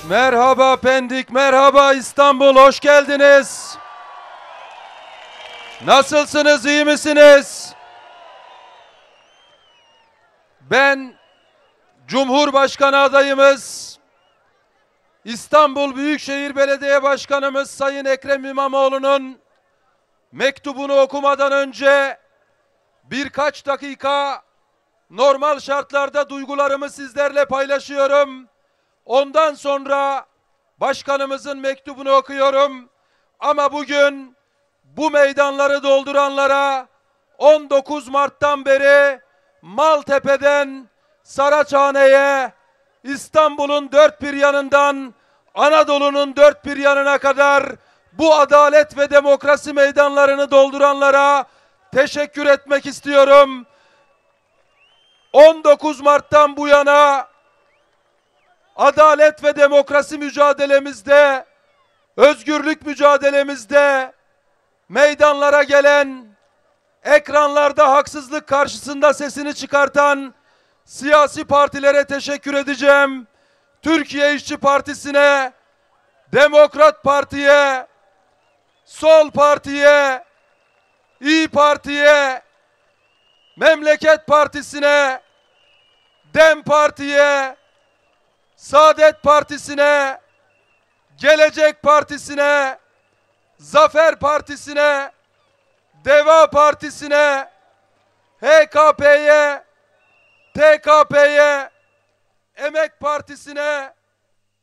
Merhaba Pendik, merhaba İstanbul, hoş geldiniz. Nasılsınız, iyi misiniz? Ben Cumhurbaşkanı adayımız, İstanbul Büyükşehir Belediye Başkanımız Sayın Ekrem İmamoğlu'nun mektubunu okumadan önce birkaç dakika normal şartlarda duygularımı sizlerle paylaşıyorum. Ondan sonra başkanımızın mektubunu okuyorum. Ama bugün bu meydanları dolduranlara 19 Mart'tan beri Maltepe'den Saraçhane'ye, İstanbul'un dört bir yanından Anadolu'nun dört bir yanına kadar bu adalet ve demokrasi meydanlarını dolduranlara teşekkür etmek istiyorum. 19 Mart'tan bu yana adalet ve demokrasi mücadelemizde, özgürlük mücadelemizde meydanlara gelen, ekranlarda haksızlık karşısında sesini çıkartan siyasi partilere teşekkür edeceğim. Türkiye İşçi Partisi'ne, Demokrat Parti'ye, Sol Parti'ye, İYİ Parti'ye, Memleket Partisi'ne, DEM Parti'ye, Saadet Partisi'ne, Gelecek Partisi'ne, Zafer Partisi'ne, Deva Partisi'ne, HKP'ye, TKP'ye, Emek Partisi'ne,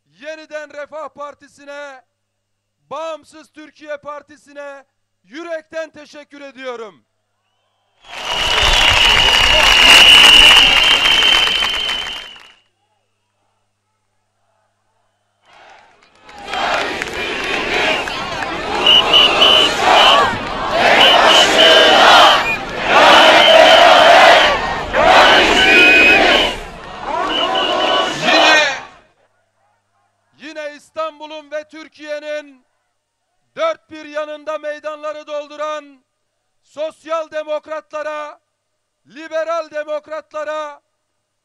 Yeniden Refah Partisi'ne, Bağımsız Türkiye Partisi'ne yürekten teşekkür ediyorum. Yine İstanbul'un ve Türkiye'nin dört bir yanında meydanları dolduran sosyal demokratlara, liberal demokratlara,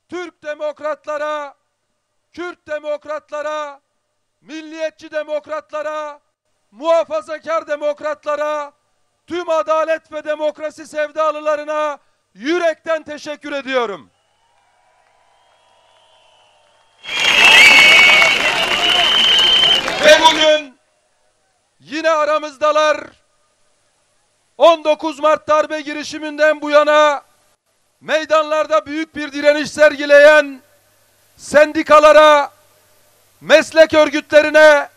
Türk demokratlara, Kürt demokratlara, milliyetçi demokratlara, muhafazakar demokratlara, tüm adalet ve demokrasi sevdalılarına yürekten teşekkür ediyorum. Ve bugün yine aramızdalar. 19 Mart darbe girişiminden bu yana meydanlarda büyük bir direniş sergileyen sendikalara, meslek örgütlerine,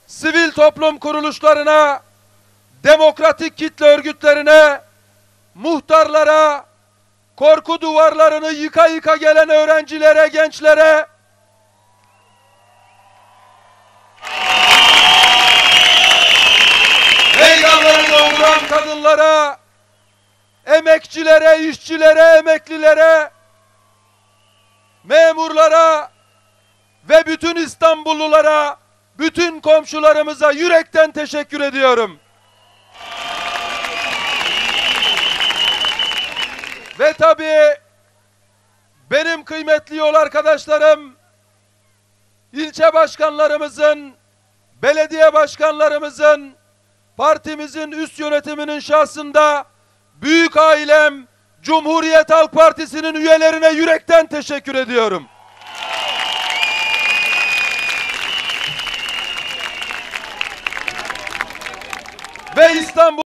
sivil toplum kuruluşlarına, demokratik kitle örgütlerine, muhtarlara, korku duvarlarını yıka yıka gelen öğrencilere, gençlere, meydanları dolduran kadınlara, emekçilere, işçilere, emeklilere, memurlara ve bütün İstanbullulara, bütün komşularımıza yürekten teşekkür ediyorum. Ve tabii benim kıymetli yol arkadaşlarım, ilçe başkanlarımızın, belediye başkanlarımızın, partimizin üst yönetiminin şahsında büyük ailem Cumhuriyet Halk Partisi'nin üyelerine yürekten teşekkür ediyorum. Ve İstanbul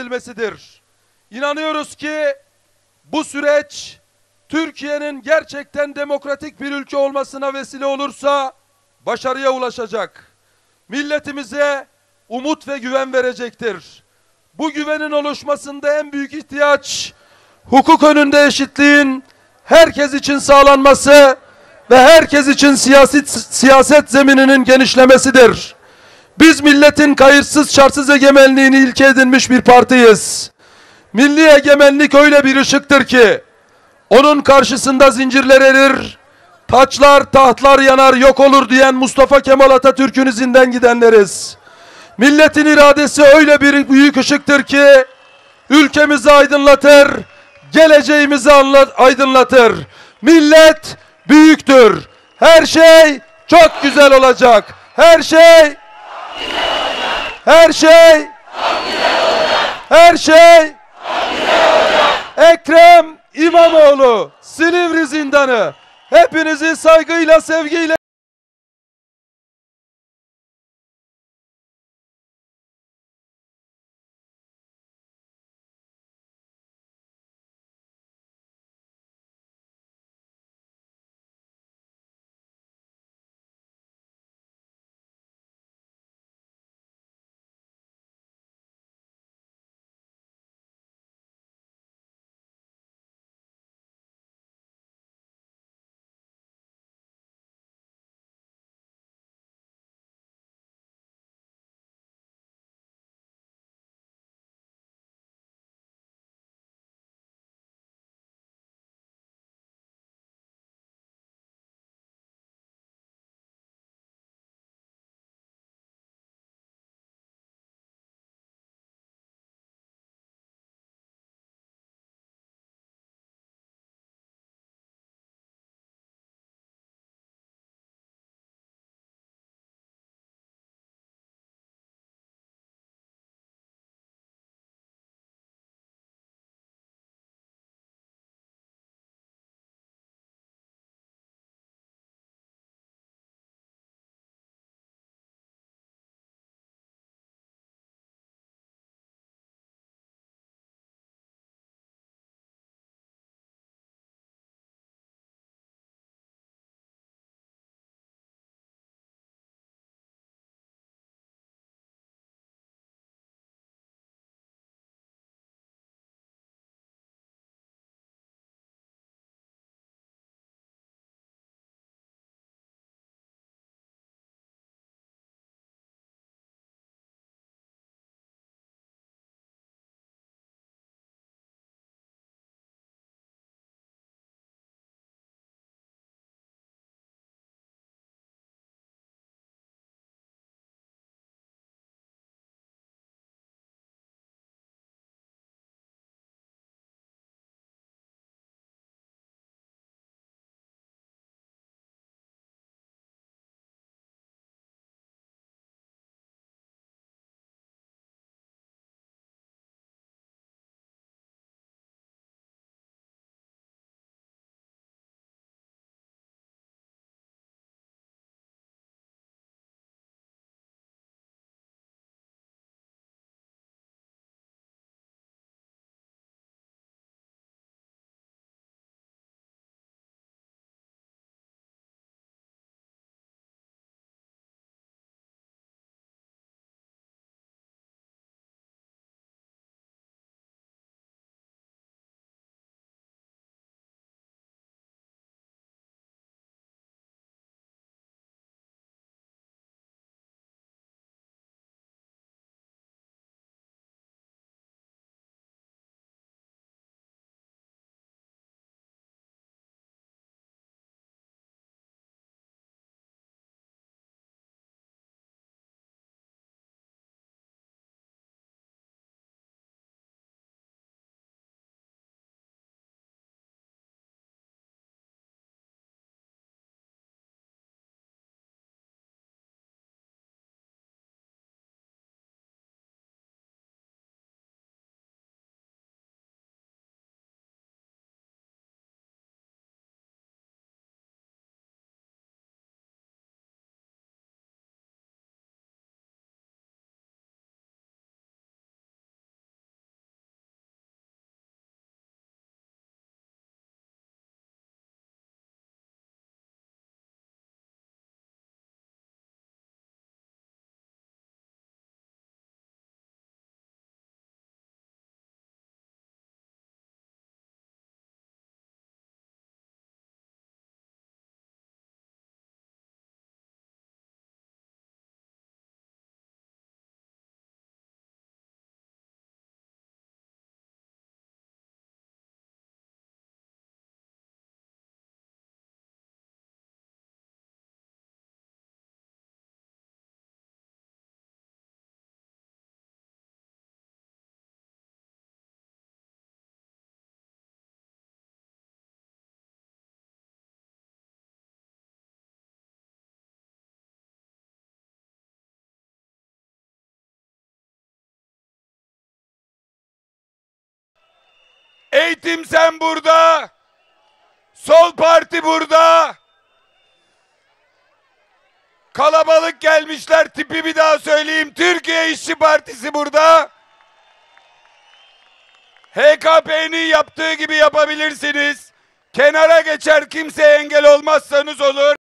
edilmesidir. İnanıyoruz ki bu süreç Türkiye'nin gerçekten demokratik bir ülke olmasına vesile olursa başarıya ulaşacak. Milletimize umut ve güven verecektir. Bu güvenin oluşmasında en büyük ihtiyaç hukuk önünde eşitliğin herkes için sağlanması ve herkes için siyaset zemininin genişlemesidir. Biz milletin kayıtsız şartsız egemenliğini ilke edinmiş bir partiyiz. Milli egemenlik öyle bir ışıktır ki onun karşısında zincirler erir, taçlar, tahtlar yanar, yok olur diyen Mustafa Kemal Atatürk'ün izinden gidenleriz. Milletin iradesi öyle bir büyük ışıktır ki ülkemizi aydınlatır, geleceğimizi aydınlatır. Millet büyüktür. Her şey çok güzel olacak. Her şey her şey her şey Ekrem İmamoğlu, Silivri Zindanı. Hepinizi saygıyla, sevgiyle Eğitim Sen burada. Sol Parti burada. Kalabalık gelmişler, tipi bir daha söyleyeyim. Türkiye İşçi Partisi burada. HKP'nin yaptığı gibi yapabilirsiniz. Kenara geçer, kimseye engel olmazsanız olur.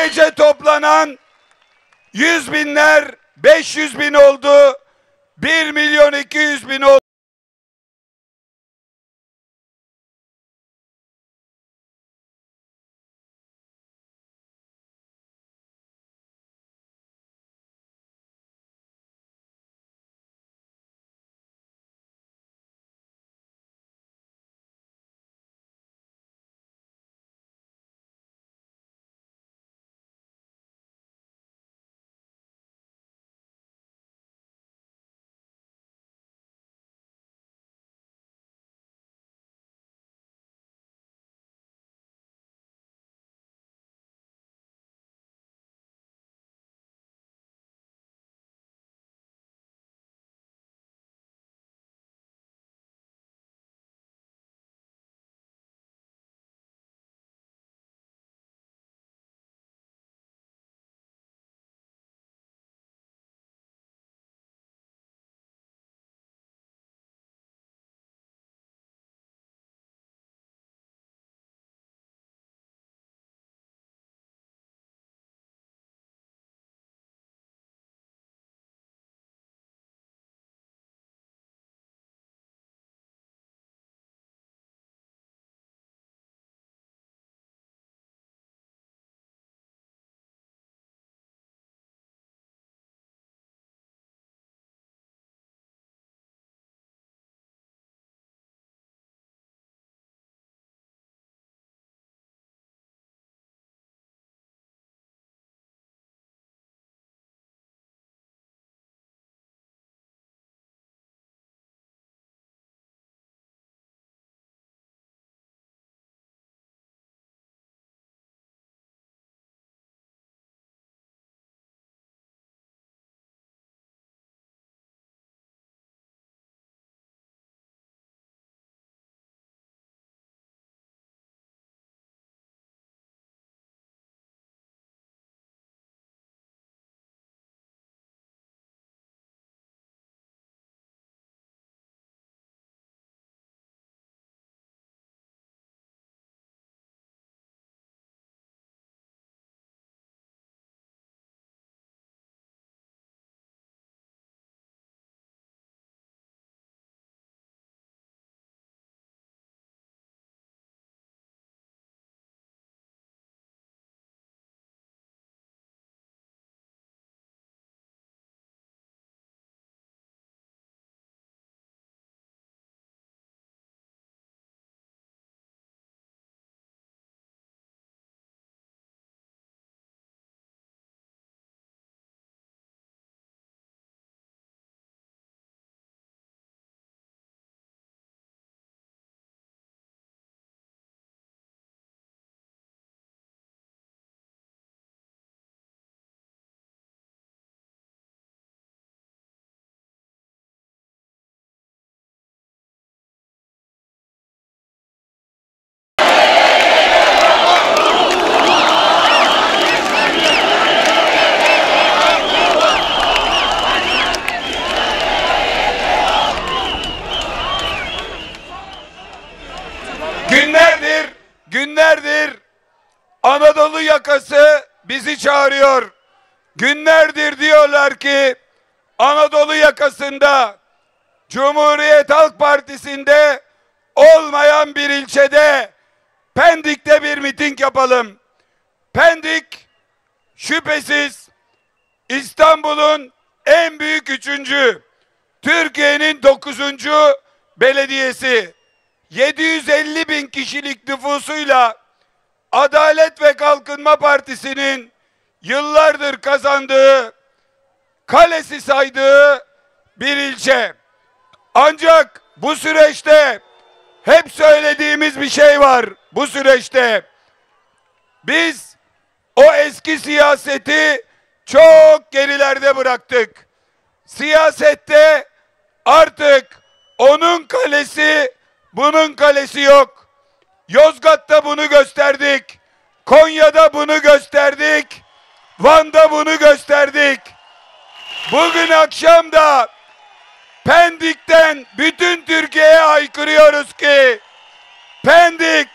gece toplanan 100 binler 500 bin oldu. 1.200.000 oldu. Günlerdir Anadolu yakası bizi çağırıyor. Günlerdir diyorlar ki Anadolu yakasında Cumhuriyet Halk Partisi'nde olmayan bir ilçede, Pendik'te bir miting yapalım. Pendik şüphesiz İstanbul'un en büyük 3. Türkiye'nin 9. belediyesi. 750 bin kişilik nüfusuyla Adalet ve Kalkınma Partisi'nin yıllardır kazandığı, kalesi saydığı bir ilçe. Ancak bu süreçte hep söylediğimiz bir şey var. Bu süreçte biz o eski siyaseti çok gerilerde bıraktık. Siyasette artık onun kalesi, bunun kalesi yok. Yozgat'ta bunu gösterdik. Konya'da bunu gösterdik. Van'da bunu gösterdik. Bugün akşam da Pendik'ten bütün Türkiye'ye haykırıyoruz ki Pendik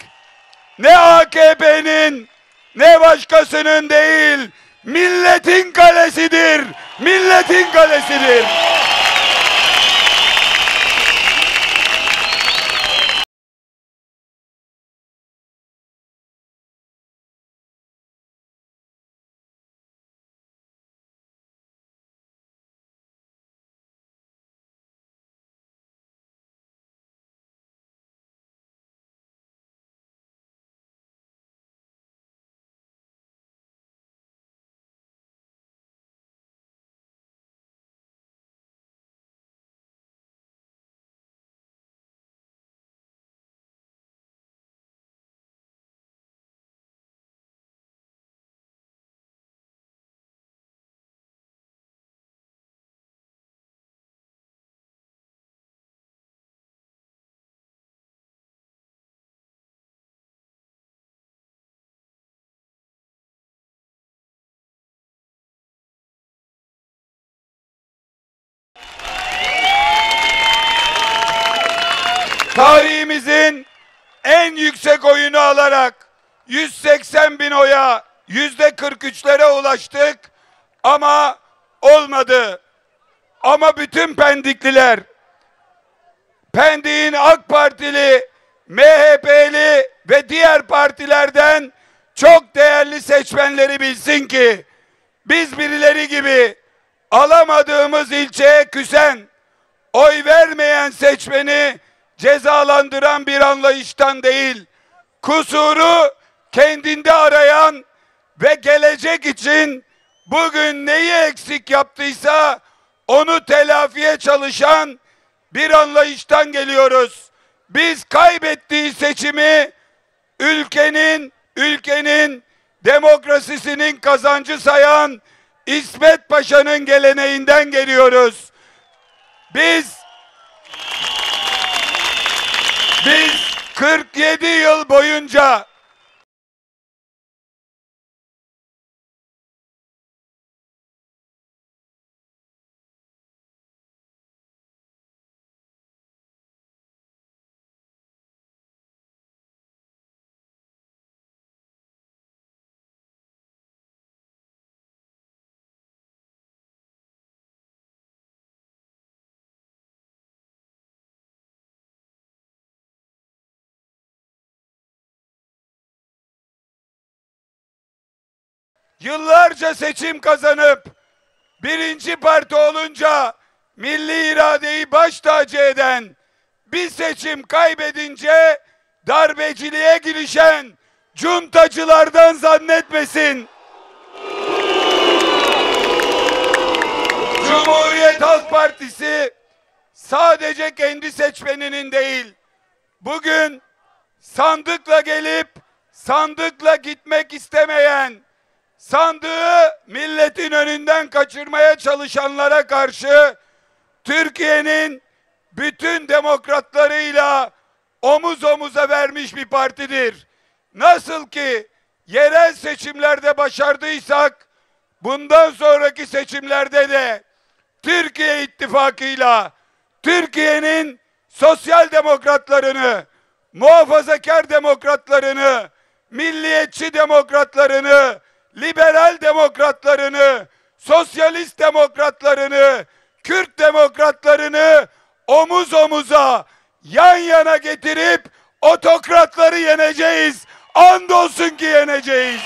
ne AKP'nin ne başkasının değil, milletin kalesidir. Milletin kalesidir. Tarihimizin en yüksek oyunu alarak 180 bin oya %43'lere ulaştık ama olmadı. Ama bütün Pendikliler, Pendik'in AK Partili, MHP'li ve diğer partilerden çok değerli seçmenleri bilsin ki biz birileri gibi alamadığımız ilçeye küsen, oy vermeyen seçmeni cezalandıran bir anlayıştan değil, kusuru kendinde arayan ve gelecek için bugün neyi eksik yaptıysa onu telafiye çalışan bir anlayıştan geliyoruz. Biz kaybettiği seçimi ülkenin demokrasisinin kazancı sayan İsmet Paşa'nın geleneğinden geliyoruz. Biz 47 yıl boyunca yıllarca seçim kazanıp birinci parti olunca milli iradeyi baş tacı eden, bir seçim kaybedince darbeciliğe girişen cuntacılardan zannetmesin. Cumhuriyet Halk Partisi sadece kendi seçmeninin değil, bugün sandıkla gelip sandıkla gitmek istemeyen, sandığı milletin önünden kaçırmaya çalışanlara karşı Türkiye'nin bütün demokratlarıyla omuz omuza vermiş bir partidir. Nasıl ki yerel seçimlerde başardıysak, bundan sonraki seçimlerde de Türkiye İttifakı'yla Türkiye'nin sosyal demokratlarını, muhafazakar demokratlarını, milliyetçi demokratlarını, liberal demokratlarını, sosyalist demokratlarını, Kürt demokratlarını omuz omuza, yan yana getirip otokratları yeneceğiz. Andolsun ki yeneceğiz.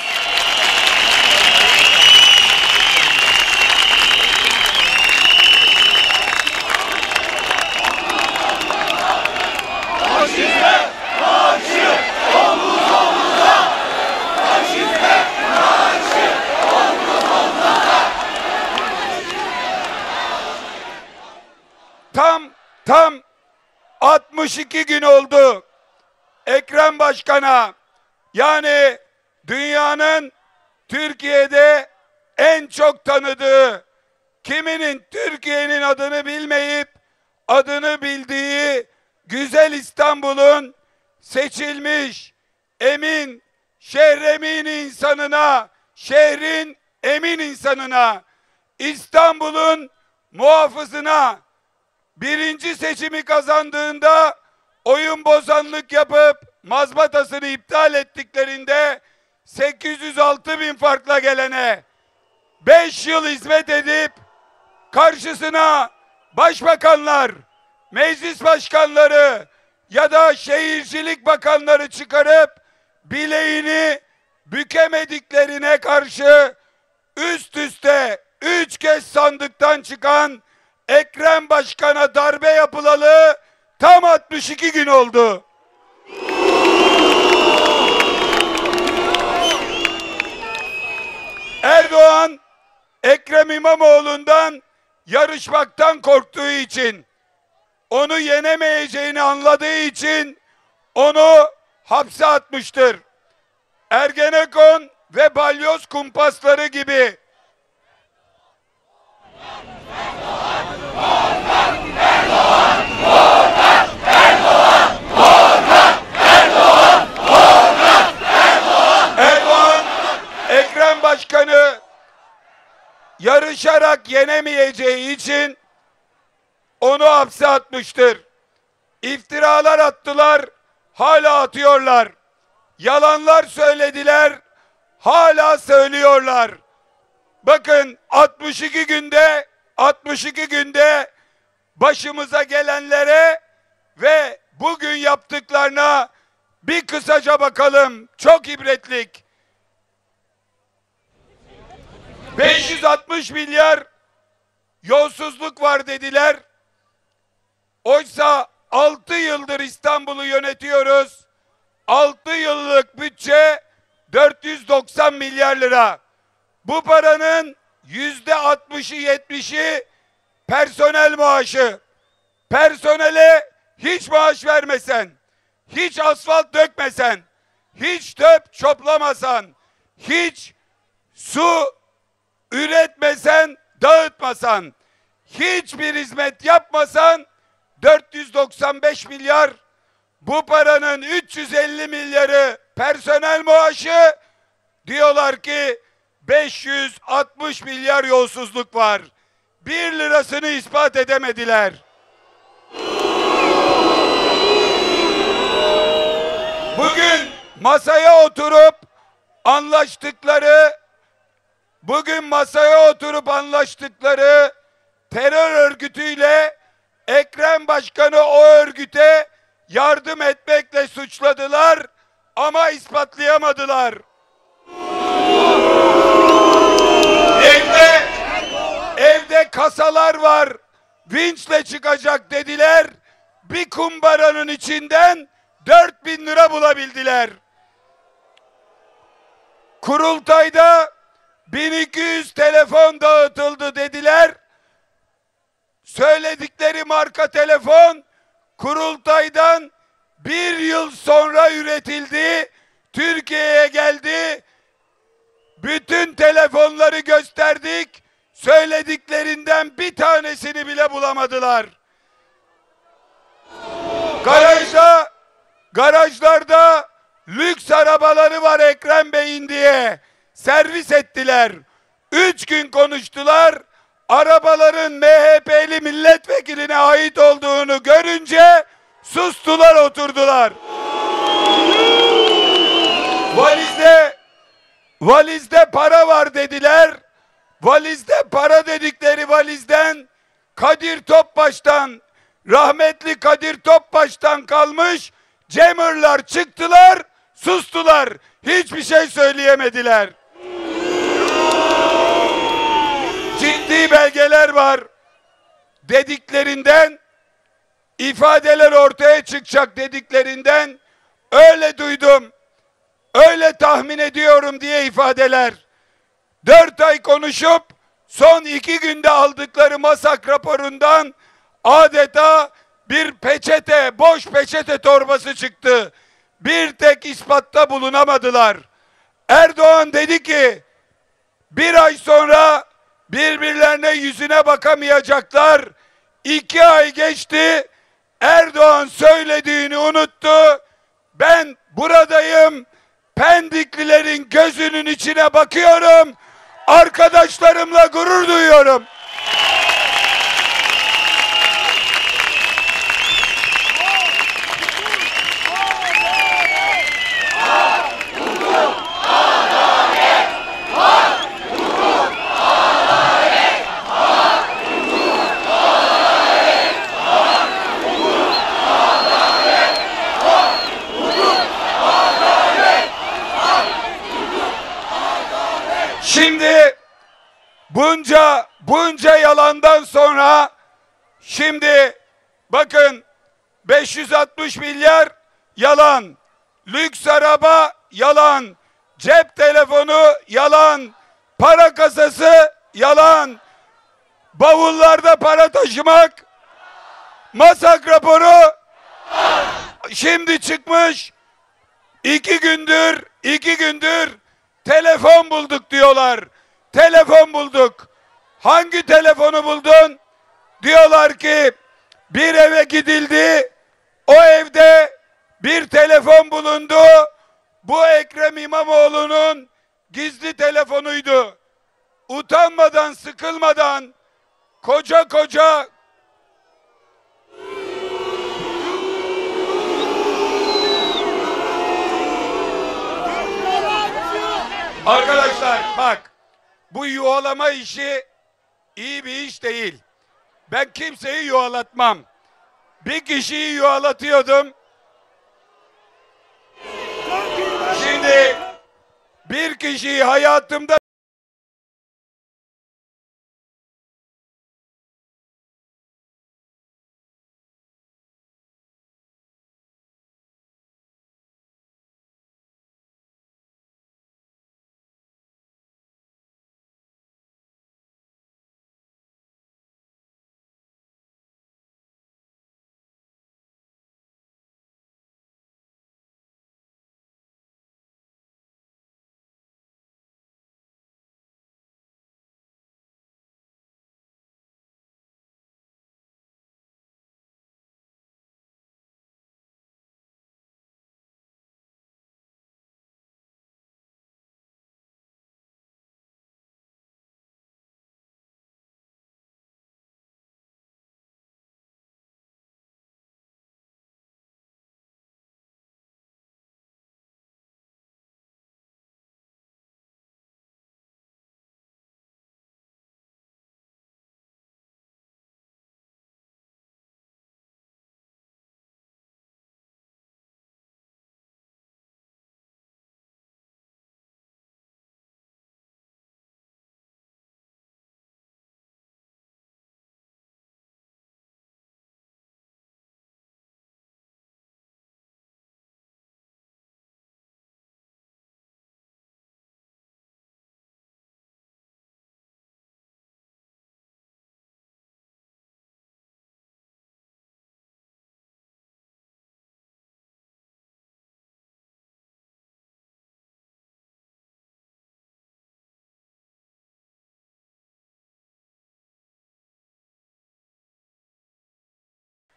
Faşizme karşı omuz omuza. Faşizme karşı omuz omuza. Tam 62 gün oldu Ekrem Başkan'a, yani dünyanın Türkiye'de en çok tanıdığı, kiminin Türkiye'nin adını bilmeyip adını bildiği güzel İstanbul'un seçilmiş emin, şehremin insanına, şehrin emin insanına, İstanbul'un muhafızına, birinci seçimi kazandığında oyun bozanlık yapıp mazbatasını iptal ettiklerinde 806 bin farkla gelene 5 yıl hizmet edip karşısına başbakanlar, meclis başkanları ya da şehircilik bakanları çıkarıp bileğini bükemediklerine karşı üst üste 3 kez sandıktan çıkan Ekrem Başkan'a darbe yapılalı tam 62 gün oldu. Erdoğan, Ekrem İmamoğlu'ndan yarışmaktan korktuğu için, onu yenemeyeceğini anladığı için onu hapse atmıştır. Ergenekon ve balyoz kumpasları gibi Erdoğan, Ekrem Başkanı yarışarak yenemeyeceği için onu hapse atmıştır. İftiralar attılar, hala atıyorlar. Yalanlar söylediler, hala söylüyorlar. Bakın 62 günde başımıza gelenlere ve bugün yaptıklarına bir kısaca bakalım. Çok ibretlik. 560 milyar yolsuzluk var dediler. Oysa 6 yıldır İstanbul'u yönetiyoruz. 6 yıllık bütçe 490 milyar lira. Bu paranın %60'ı 70'i personel maaşı. Personele hiç maaş vermesen, hiç asfalt dökmesen, hiç töp çoplamasan, hiç su üretmesen, dağıtmasan, hiçbir hizmet yapmasan 495 milyar, bu paranın 350 milyarı personel maaşı, diyorlar ki 560 milyar yolsuzluk var. 1 lirasını ispat edemediler. Bugün masaya oturup anlaştıkları terör örgütüyle Ekrem Başkanı o örgüte yardım etmekle suçladılar ama ispatlayamadılar. Evde kasalar var, vinçle çıkacak dediler. Bir kumbaranın içinden 4.000 lira bulabildiler. Kurultayda 1200 telefon dağıtıldı dediler. Söyledikleri marka telefon kurultaydan 1 yıl sonra üretildi. Türkiye'ye geldi. Bütün telefonları gösterdik. Söylediklerinden bir tanesini bile bulamadılar. Garajlarda lüks arabaları var Ekrem Bey'in diye servis ettiler. 3 gün konuştular. Arabaların MHP'li milletvekiline ait olduğunu görünce sustular, oturdular. Valizde para var dediler. Valizde para dedikleri valizden rahmetli Kadir Topbaş'tan kalmış Cemurlar çıktılar, sustular. Hiçbir şey söyleyemediler. Ciddi belgeler var dediklerinden, ifadeler ortaya çıkacak dediklerinden, öyle duydum, öyle tahmin ediyorum diye ifadeler. 4 ay konuşup son 2 günde aldıkları MASAK raporundan adeta bir peçete, boş peçete torbası çıktı. Bir tek ispatta bulunamadılar. Erdoğan dedi ki 1 ay sonra birbirlerine yüzüne bakamayacaklar. 2 ay geçti. Erdoğan söylediğini unuttu. Ben buradayım. Pendiklilerin gözünün içine bakıyorum. Arkadaşlarımla gurur duyuyorum. Bunca yalandan sonra şimdi bakın 560 milyar yalan, lüks araba yalan, cep telefonu yalan, para kasası yalan, bavullarda para taşımak, MASAK raporu şimdi çıkmış. 2 gündür telefon bulduk diyorlar. Telefon bulduk. Hangi telefonu buldun? Diyorlar ki bir eve gidildi. O evde bir telefon bulundu. Bu Ekrem İmamoğlu'nun gizli telefonuydu. Utanmadan, sıkılmadan koca arkadaşlar bak, bu yuvalama işi iyi bir iş değil. Ben kimseyi yuvalatmam. Bir kişiyi yuvalatıyordum. Şimdi bir kişiyi hayatımda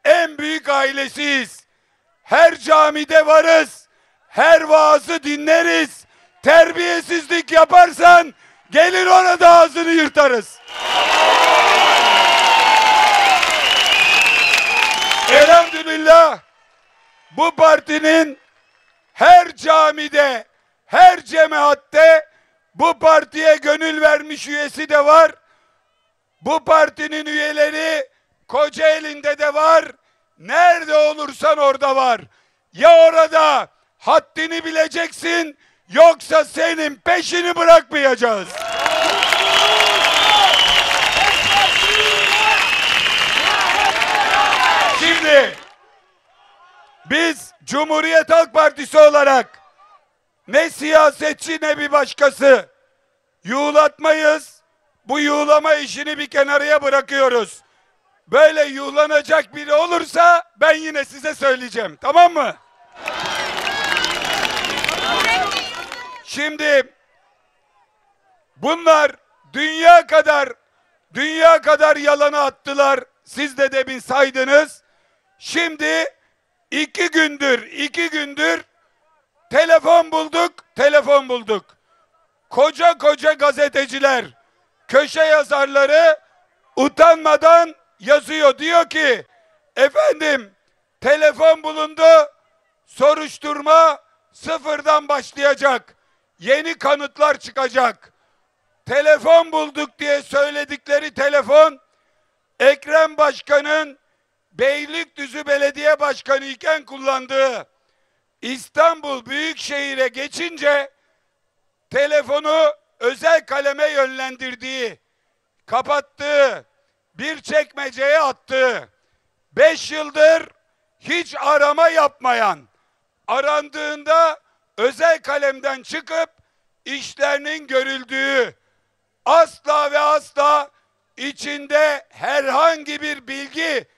en büyük ailesiyiz. Her camide varız. Her vaazı dinleriz. Terbiyesizlik yaparsan gelir orada ağzını yırtarız. Elhamdülillah bu partinin her camide, her cemaatte bu partiye gönül vermiş üyesi de var. Bu partinin üyeleri Kocaeli'nde de var. Nerede olursan orada var. Ya orada haddini bileceksin, yoksa senin peşini bırakmayacağız. Şimdi biz Cumhuriyet Halk Partisi olarak ne siyasetçi ne bir başkası yuğlatmayız. Bu yuğlama işini bir kenarıya bırakıyoruz. Böyle yuğlanacak biri olursa ben yine size söyleyeceğim. Tamam mı? Şimdi bunlar dünya kadar yalanı attılar. Siz de demin saydınız. Şimdi 2 gündür telefon bulduk. Koca gazeteciler, köşe yazarları utanmadan yazıyor. Diyor ki efendim telefon bulundu, soruşturma sıfırdan başlayacak. Yeni kanıtlar çıkacak. Telefon bulduk diye söyledikleri telefon Ekrem Başkan'ın Beylikdüzü Belediye Başkanı iken kullandığı, İstanbul Büyükşehir'e geçince telefonu özel kaleme yönlendirdiği, kapattığı, bir çekmeceye attığı, 5 yıldır hiç arama yapmayan, arandığında özel kalemden çıkıp işlerinin görüldüğü, asla ve asla içinde herhangi bir bilgi,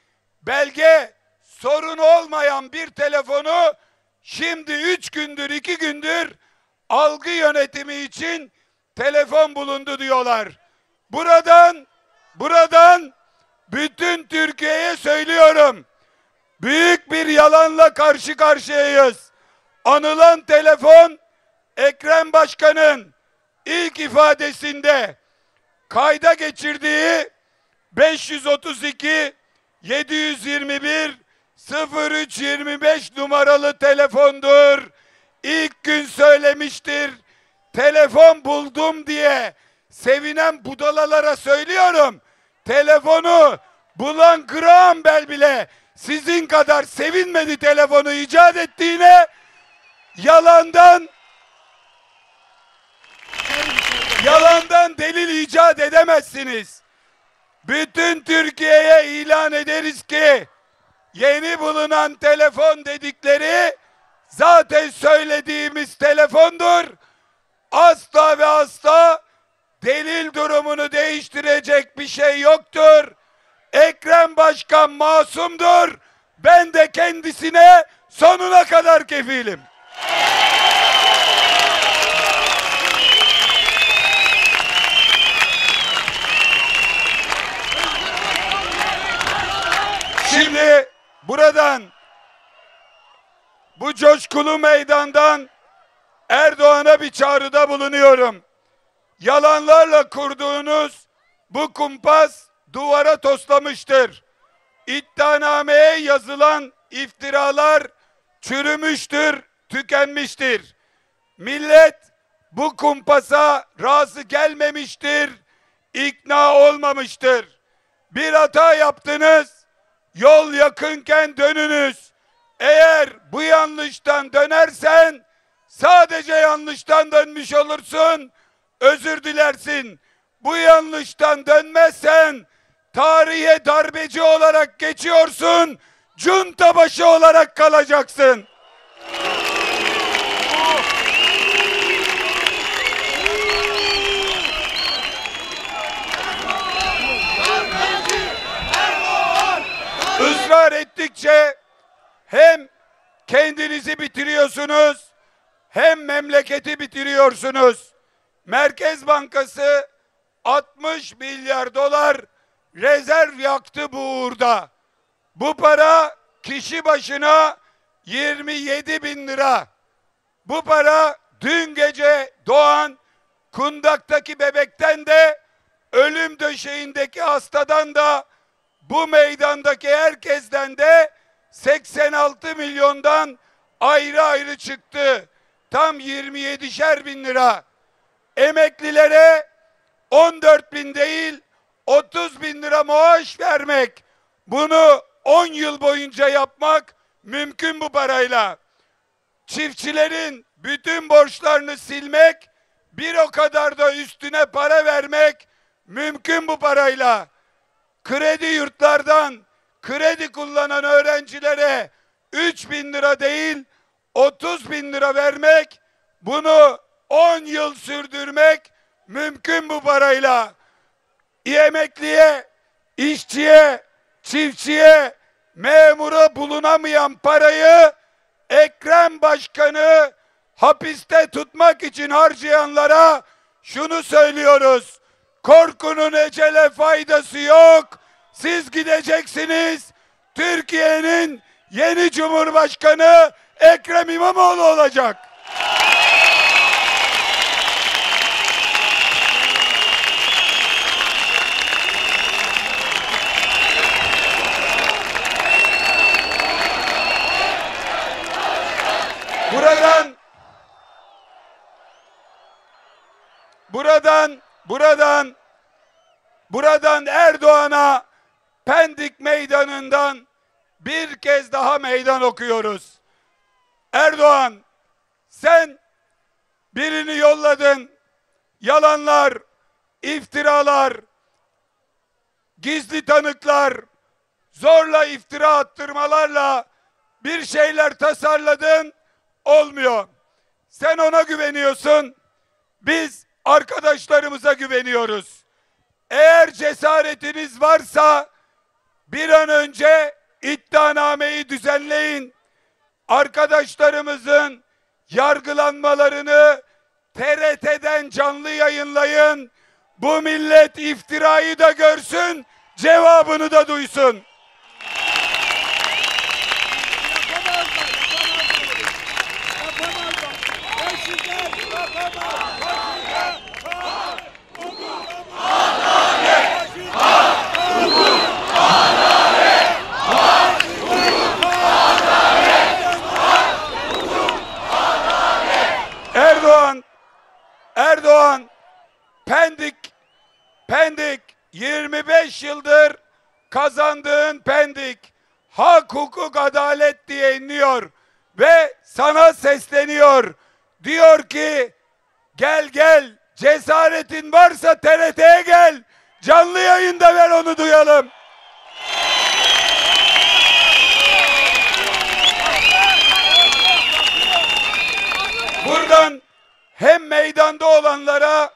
belge, sorun olmayan bir telefonu şimdi 3 gündür, 2 gündür algı yönetimi için telefon bulundu diyorlar. Buradan bütün Türkiye'ye söylüyorum. Büyük bir yalanla karşı karşıyayız. Anılan telefon Ekrem Başkan'ın ilk ifadesinde kayda geçirdiği 532 721 0325 numaralı telefondur. İlk gün söylemiştir. Telefon buldum diye sevinen budalalara söylüyorum. Telefonu bulan Graham Bell bile sizin kadar sevinmedi telefonu icat ettiğine. Yalandan delil icat edemezsiniz. Bütün Türkiye'ye ilan ederiz ki yeni bulunan telefon dedikleri zaten söylediğimiz telefondur. Asla ve asla delil durumunu değiştirecek bir şey yoktur. Ekrem Başkan masumdur. Ben de kendisine sonuna kadar kefilim. Şimdi buradan, bu coşkulu meydandan Erdoğan'a bir çağrıda bulunuyorum. Yalanlarla kurduğunuz bu kumpas duvara toslamıştır. İddianameye yazılan iftiralar çürümüştür, tükenmiştir. Millet bu kumpasa razı gelmemiştir, ikna olmamıştır. Bir hata yaptınız, yol yakınken dönünüz. Eğer bu yanlıştan dönersen sadece yanlıştan dönmüş olursun, özür dilersin. Bu yanlıştan dönmezsen tarihe darbeci olarak geçiyorsun, junta başı olarak kalacaksın. Israr ettikçe hem kendinizi bitiriyorsunuz, hem memleketi bitiriyorsunuz. Merkez Bankası 60 milyar dolar rezerv yaktı bu uğurda. Bu para kişi başına 27 bin lira. Bu para dün gece doğan kundaktaki bebekten de, ölüm döşeğindeki hastadan da, bu meydandaki herkesten de 86 milyondan ayrı ayrı çıktı. Tam 27'şer bin lira. Emeklilere 14 bin değil 30 bin lira maaş vermek. Bunu 10 yıl boyunca yapmak mümkün bu parayla. Çiftçilerin bütün borçlarını silmek, bir o kadar da üstüne para vermek mümkün bu parayla. Kredi yurtlardan kredi kullanan öğrencilere 3 bin lira değil 30 bin lira vermek, bunu 10 yıl sürdürmek mümkün bu parayla. Emekliye, işçiye, çiftçiye, memura bulunamayan parayı Ekrem Başkan'ı hapiste tutmak için harcayanlara şunu söylüyoruz: korkunun ecele faydası yok. Siz gideceksiniz. Türkiye'nin yeni Cumhurbaşkanı Ekrem İmamoğlu olacak. Buradan Erdoğan'a Pendik Meydanı'ndan bir kez daha meydan okuyoruz. Erdoğan, sen birini yolladın. Yalanlar, iftiralar, gizli tanıklar, zorla iftira attırmalarla bir şeyler tasarladın, olmuyor. Sen ona güveniyorsun, biz arkadaşlarımıza güveniyoruz. Eğer cesaretiniz varsa bir an önce iddianameyi düzenleyin. Arkadaşlarımızın yargılanmalarını TRT'den canlı yayınlayın. Bu millet iftirayı da görsün, cevabını da duysun. Erdoğan, Pendik 25 yıldır kazandığın Pendik, hak, hukuk, adalet diye inliyor ve sana sesleniyor. Diyor ki gel, cesaretin varsa TRT'ye gel, canlı yayında ver, onu duyalım. Buradan hem meydanda olanlara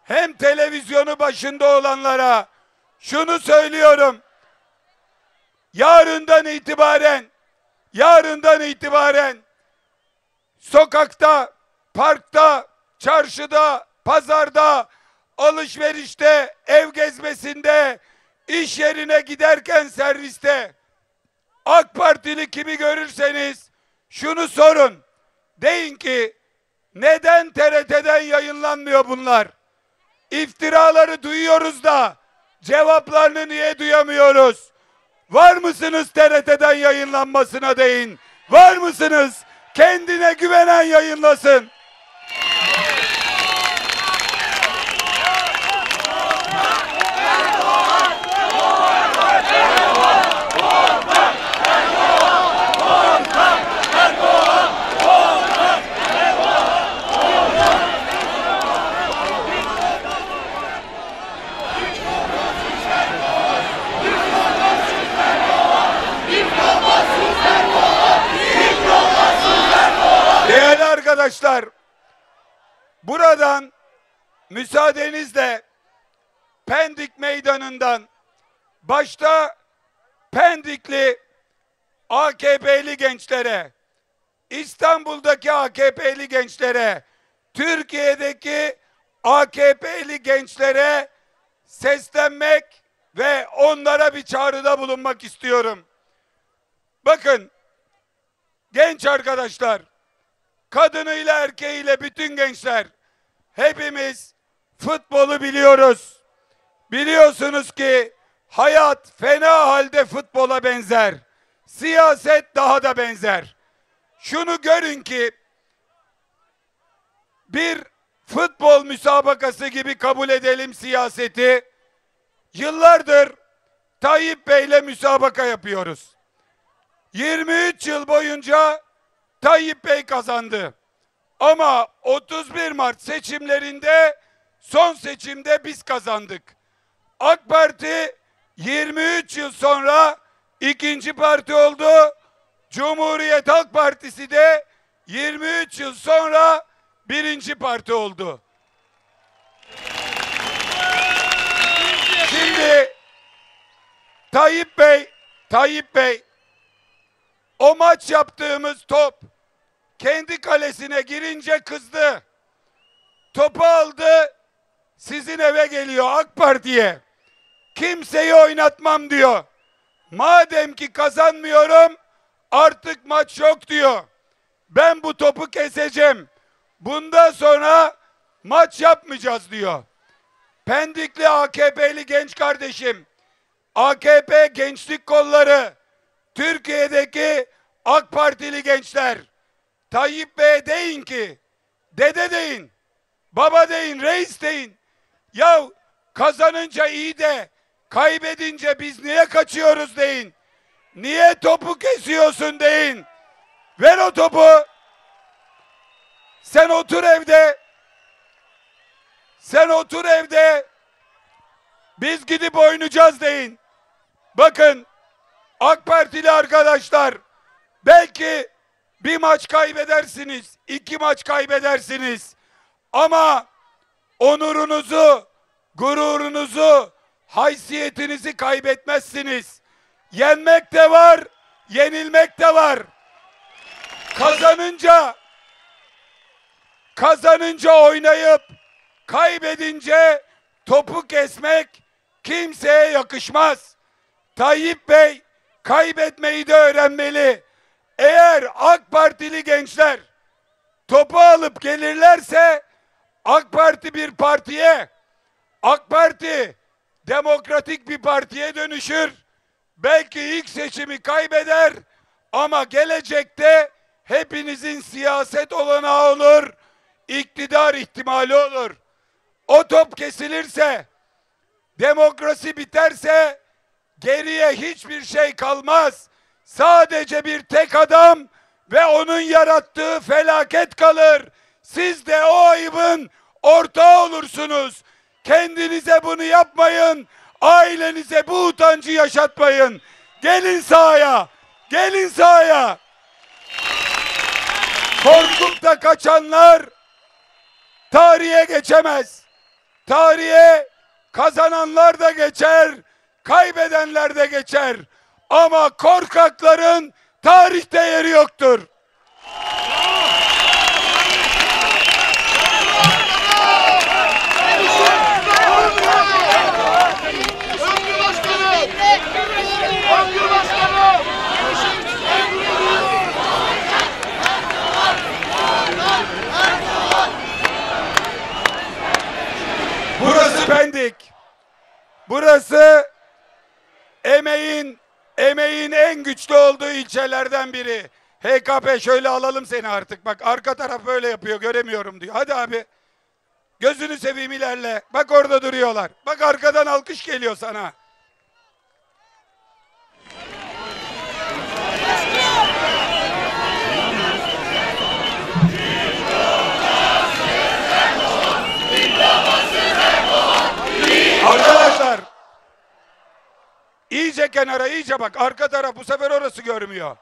hem televizyonu başında olanlara şunu söylüyorum. Yarından itibaren sokakta, parkta, çarşıda, pazarda, alışverişte, ev gezmesinde, iş yerine giderken serviste, AK Partili kimi görürseniz şunu sorun. Deyin ki neden TRT'den yayınlanmıyor bunlar? İftiraları duyuyoruz da cevaplarını niye duyamıyoruz? Var mısınız TRT'den yayınlanmasına deyin. Var mısınız? Kendine güvenen yayınlasın. Değerli arkadaşlar, buradan müsaadenizle Pendik Meydanı'ndan başta Pendikli AKP'li gençlere, İstanbul'daki AKP'li gençlere, Türkiye'deki AKP'li gençlere seslenmek ve onlara bir çağrıda bulunmak istiyorum. Bakın genç arkadaşlar, kadınıyla erkeğiyle bütün gençler, hepimiz futbolu biliyoruz. Biliyorsunuz ki hayat fena halde futbola benzer. Siyaset daha da benzer. Şunu görün ki bir futbol müsabakası gibi kabul edelim siyaseti. Yıllardır Tayyip Bey'le müsabaka yapıyoruz. 23 yıl boyunca Tayyip Bey kazandı. Ama 31 Mart seçimlerinde, son seçimde biz kazandık. AK Parti 23 yıl sonra ikinci parti oldu. Cumhuriyet Halk Partisi de 23 yıl sonra birinci parti oldu. Şimdi Tayyip Bey o maç yaptığımız top kendi kalesine girince kızdı. Topu aldı, sizin eve geliyor AK Parti'ye. Kimseyi oynatmam diyor. Madem ki kazanmıyorum, artık maç yok diyor. Ben bu topu keseceğim. Bundan sonra maç yapmayacağız diyor. Pendikli AKP'li genç kardeşim, AKP gençlik kolları, Türkiye'deki AK Partili gençler, Tayyip Bey'e deyin ki, dede deyin, baba deyin, reis deyin. Ya kazanınca iyi de kaybedince biz niye kaçıyoruz deyin. Niye topu kesiyorsun deyin. Ver o topu. Sen otur evde. Biz gidip oynayacağız deyin. Bakın AK Partili arkadaşlar, belki bir maç kaybedersiniz, 2 maç kaybedersiniz. Ama onurunuzu, gururunuzu, haysiyetinizi kaybetmezsiniz. Yenmek de var, yenilmek de var. Kazanınca oynayıp kaybedince topu kesmek kimseye yakışmaz. Tayyip Bey kaybetmeyi de öğrenmeli. Eğer AK Partili gençler topu alıp gelirlerse AK Parti bir partiye, AK Parti demokratik bir partiye dönüşür. Belki ilk seçimi kaybeder ama gelecekte hepinizin siyaset olanağı olur, iktidar ihtimali olur. O top kesilirse, demokrasi biterse geriye hiçbir şey kalmaz. Sadece bir tek adam ve onun yarattığı felaket kalır. Siz de o ayıbın ortağı olursunuz. Kendinize bunu yapmayın. Ailenize bu utancı yaşatmayın. Gelin sahaya. Gelin sahaya. Korkup da kaçanlar tarihe geçemez. Tarihe kazananlar da geçer, kaybedenler de geçer. Ama korkakların tarihte yeri yoktur. Burası Pendik. Burası emeğin en güçlü olduğu ilçelerden biri. HKP şöyle alalım seni artık. Bak arka taraf böyle yapıyor, göremiyorum diyor. Hadi abi. Gözünü seveyim ilerle. Bak orada duruyorlar. Bak arkadan alkış geliyor sana. Arkadaşlar, iyice kenara, iyice bak. Arka taraf bu sefer orası görmüyor.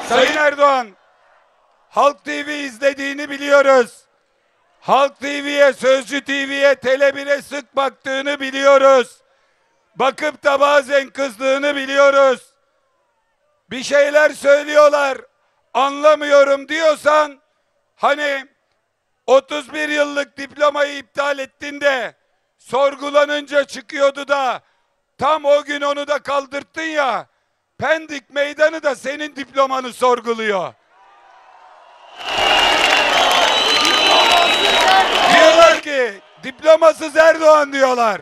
Sayın Erdoğan, Halk TV izlediğini biliyoruz. Halk TV'ye, Sözcü TV'ye, Tele1'e sık baktığını biliyoruz. Bakıp da bazen kızdığını biliyoruz. Bir şeyler söylüyorlar, anlamıyorum diyorsan, hani 31 yıllık diplomayı iptal ettin de sorgulanınca çıkıyordu da tam o gün onu da kaldırttın ya, Pendik Meydanı da senin diplomanı sorguluyor. Diyorlar ki diplomasız Erdoğan diyorlar.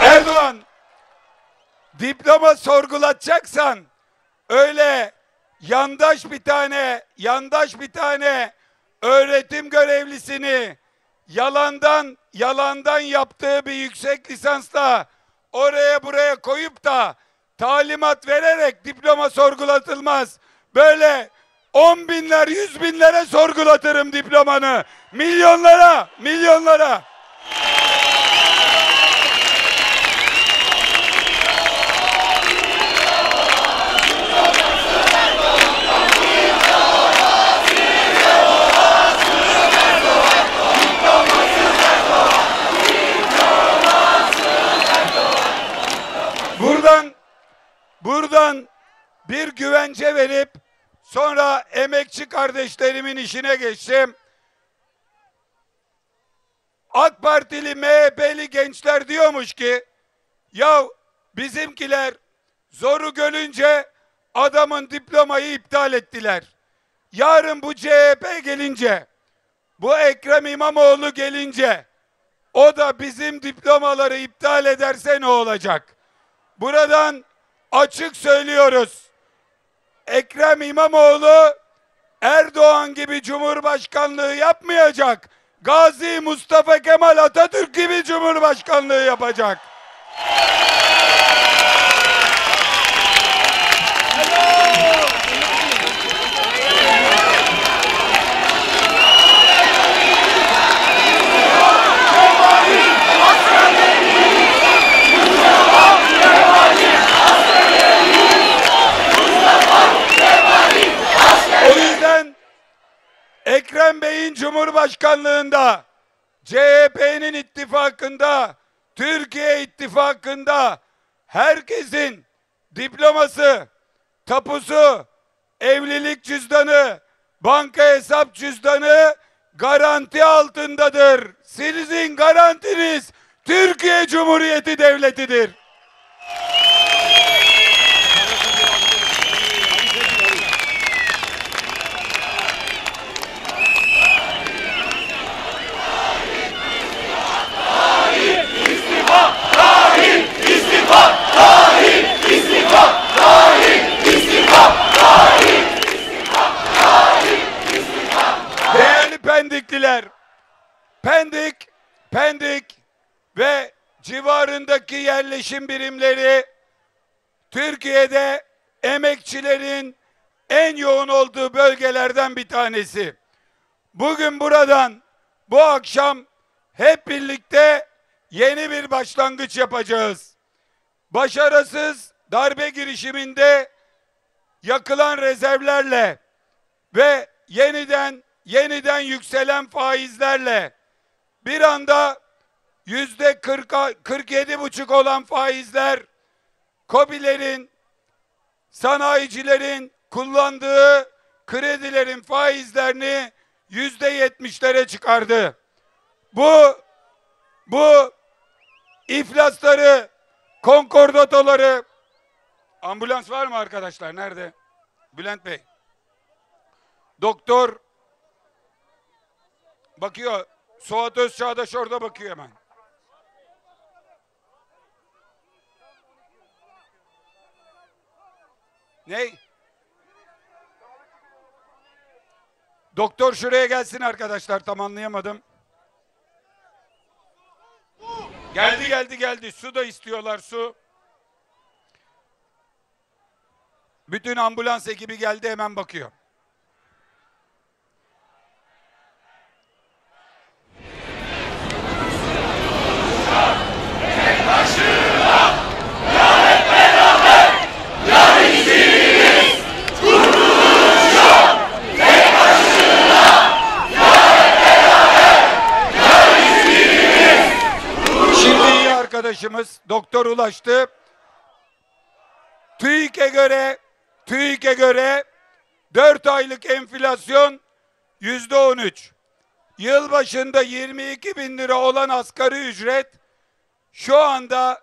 Erdoğan, diploma sorgulatacaksan öyle yandaş bir tane öğretim görevlisini yalandan yaptığı bir yüksek lisansla oraya buraya koyup da talimat vererek diploma sorgulatılmaz. Böyle 10 binler, 100 binlere sorgulatırım diplomanı. Milyonlara. Buradan bir güvence verip sonra emekçi kardeşlerimin işine geçtim. AK Partili, MHP'li gençler diyormuş ki ya bizimkiler zoru görünce adamın diplomayı iptal ettiler. Yarın bu CHP gelince, bu Ekrem İmamoğlu gelince o da bizim diplomaları iptal ederse ne olacak? Buradan açık söylüyoruz. Ekrem İmamoğlu Erdoğan gibi cumhurbaşkanlığı yapmayacak. Gazi Mustafa Kemal Atatürk gibi cumhurbaşkanlığı yapacak. O yüzden Ekrem Bey'in cumhurbaşkanlığında, CHP'nin ittifakında, Türkiye ittifakında herkesin diploması, tapusu, evlilik cüzdanı, banka hesap cüzdanı garanti altındadır. Sizin garantiniz Türkiye Cumhuriyeti Devleti'dir. Değerli Pendikliler, Pendik ve civarındaki yerleşim birimleri Türkiye'de emekçilerin en yoğun olduğu bölgelerden bir tanesi. Bugün buradan, bu akşam hep birlikte yeni bir başlangıç yapacağız. Başarısız darbe girişiminde yakılan rezervlerle ve yeniden yükselen faizlerle bir anda %47,5 olan faizler, KOBİ'lerin, sanayicilerin kullandığı kredilerin faizlerini %70'lere çıkardı. Bu iflasları, konkordatoları, ambulans var mı arkadaşlar? Nerede? Bülent Bey. Doktor bakıyor. Suat Özçağdaş orada bakıyor hemen. Ney? Doktor şuraya gelsin arkadaşlar. Tam anlayamadım. Geldi. Su da istiyorlar, su. Bütün ambulans ekibi geldi, hemen bakıyor. Şimdi iyi arkadaşımız doktor ulaştı. TÜİK'e göre 4 aylık enflasyon %13. Yılbaşında 22 bin lira olan asgari ücret şu anda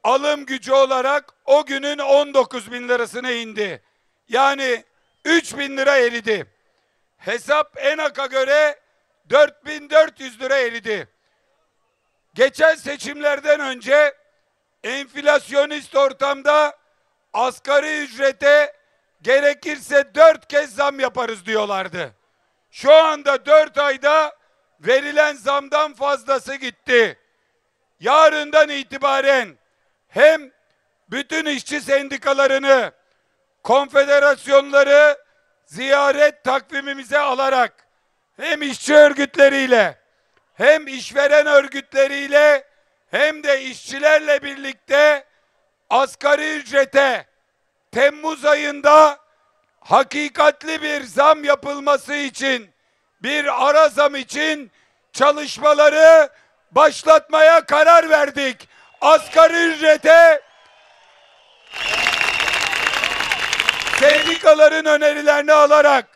alım gücü olarak o günün 19 bin lirasına indi. Yani 3 bin lira eridi. Hesap ENAK'a göre 4.400 lira eridi. Geçen seçimlerden önce enflasyonist ortamda asgari ücrete gerekirse 4 kez zam yaparız diyorlardı. Şu anda 4 ayda verilen zamdan fazlası gitti. Yarından itibaren hem bütün işçi sendikalarını, konfederasyonları ziyaret takvimimize alarak hem işçi örgütleriyle hem işveren örgütleriyle hem de işçilerle birlikte asgari ücrete Temmuz ayında hakikatli bir zam yapılması için, bir ara zam için çalışmaları başlatmaya karar verdik. Asgari ücrete sendikaların önerilerini alarak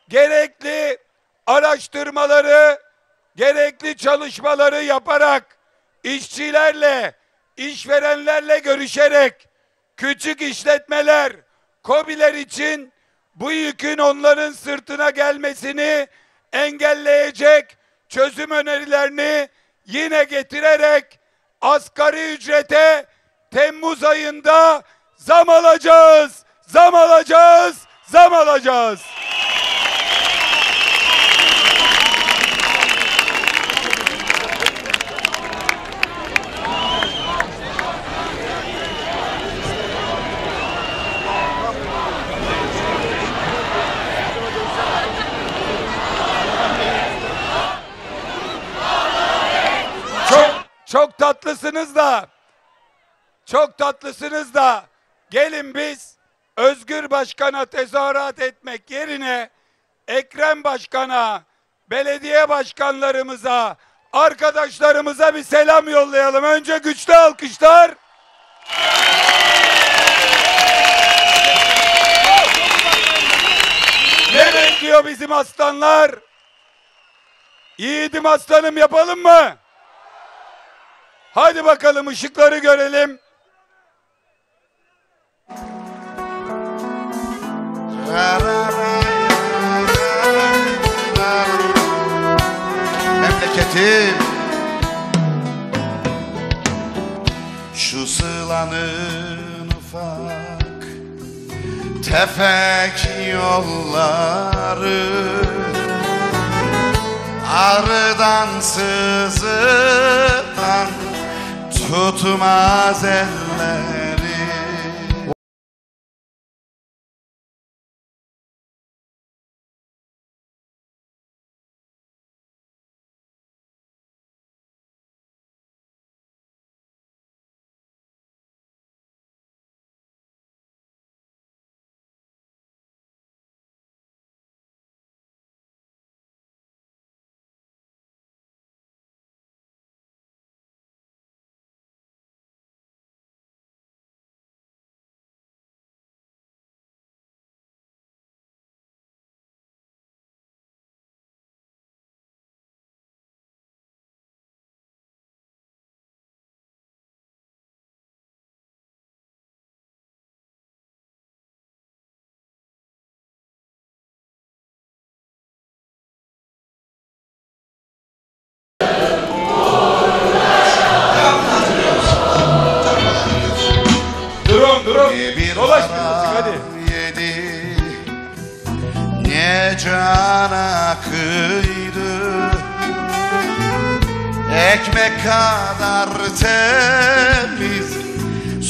gerekli araştırmaları, gerekli çalışmaları yaparak, işçilerle, işverenlerle görüşerek, küçük işletmeler, KOBİ'ler için bu yükün onların sırtına gelmesini engelleyecek çözüm önerilerini yine getirerek asgari ücrete Temmuz ayında zam alacağız. tatlısınız da, çok tatlısınız da gelin biz Özgür Başkan'a tezahürat etmek yerine Ekrem Başkan'a, belediye başkanlarımıza, arkadaşlarımıza bir selam yollayalım. Önce güçlü alkışlar. Ne bekliyor bizim aslanlar? Yiğidim aslanım, yapalım mı? Hadi bakalım, ışıkları görelim. Memleketim şu sığlanın ufak tefek yolları, ağrıdan sızıdan tutmaz elleri. Durun. Bir Dolaş haram birazcık, hadi. yedi, ne cana kıydı, ekmek kadar temiz,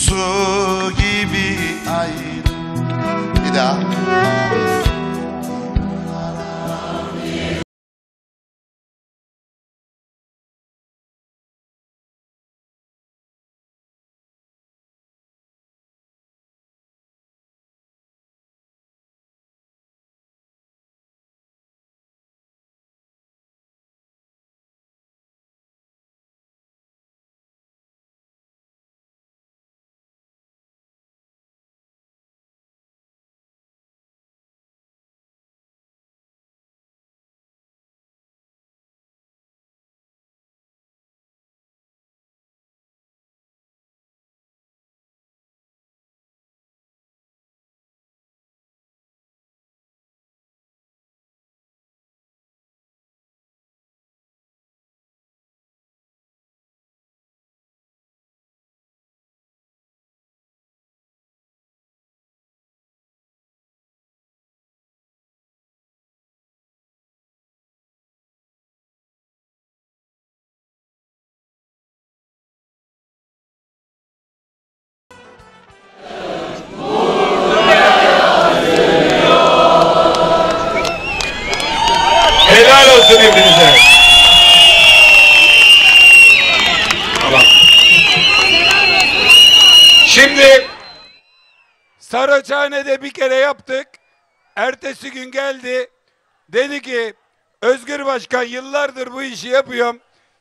su gibi ayrı. Bir daha. Helal olsun hepinize. Tamam. Şimdi Saraçhane'de bir kere yaptık. Ertesi gün geldi. Dedi ki Özgür Başkan, yıllardır bu işi yapıyorum.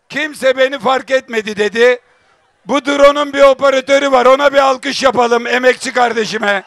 Kimse beni fark etmedi dedi. Bu drone'un bir operatörü var. Ona bir alkış yapalım, emekçi kardeşime.